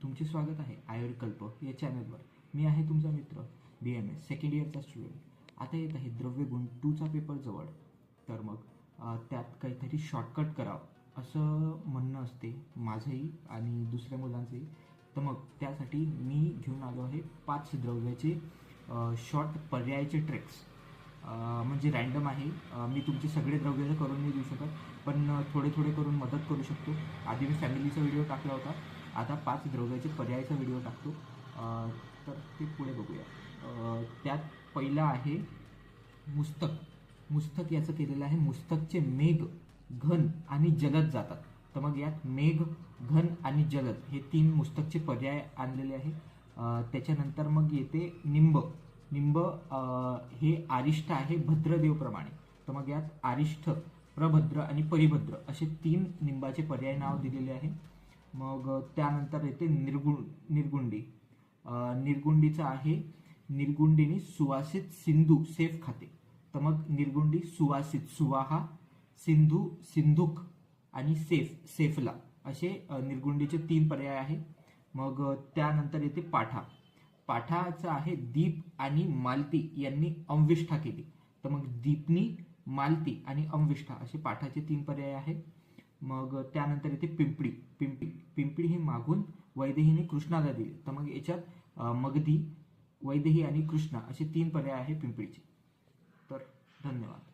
तुमचे स्वागत आहे आयुर्कल्प या चॅनलवर। मी आहे तुमचा मित्र BMS सेकंड इयरचा स्टुडंट। आता येत आहे द्रव्यगुण 2चा पेपर जवळ, तर मग त्यात काहीतरी शॉर्टकट करावं असं म्हणणं असते माझंही आणि दुसऱ्या मुलांचंही। तर मग त्यासाठी मी घेऊन आलो आहे 5 द्रव्याचे शॉर्ट पर्यायाचे ट्रिक्स। म्हणजे रँडम आहे, मी तुमचे सगळे द्रव्य करून नाही देऊ शकत, पण थोडे थोडे करून मदत करू शकतो। आधी मी फॅमिलीचा व्हिडिओ टाकला होता, आता 5 द्रव्याचे पर्यायाचा व्हिडिओ टाकतो, तर ते पुढे बघूया। त्यात पहिला आहे मुस्तक। मुस्तक याचं केलेलं आहे, मुस्तकचे मेघ, घन आणि जलद जातात। तर मग यात मेघ, घन आणि जलद हे 3 मुस्तकचे पर्याय आणलेले आहे। त्याच्यानंतर मग येते निंब। निंब हे आरिष्ठ आहे भद्रदेवप्रमाणे। तर मग यात आरिष्ठ, प्रभद्र आणि परिभद्र असे 3 निंबाचे पर्याय नाव दिलेले आहे। मग त्यानंतर येते निर्गुंडी। निर्गुंडीचा आहे, निर्गुंडीनी सुवासित सिंधू सेफ खाते। तर मग निर्गुंडी सुवासित, सुवाहा, सिंधू सिंधुक आणि सेफ सेफला असे निर्गुंडीचे 3 पर्याय आहे। मग त्यानंतर येते पाठा। पाठाचा आहे दीप आणि मालती यांनी अंविष्ठा केली। तर मग दीपनी, मालती आणि अंविष्ठा असे पाठाचे 3 पर्याय आहे। मग त्यानंतर येते पिंपळी। पिंपळी ही मागून वैदेहीने कृष्णाला दिली। तर मग याच्यात मगधी, वैदेही आणि कृष्णा असे 3 पर्याय आहे पिंपळीचे। तर धन्यवाद।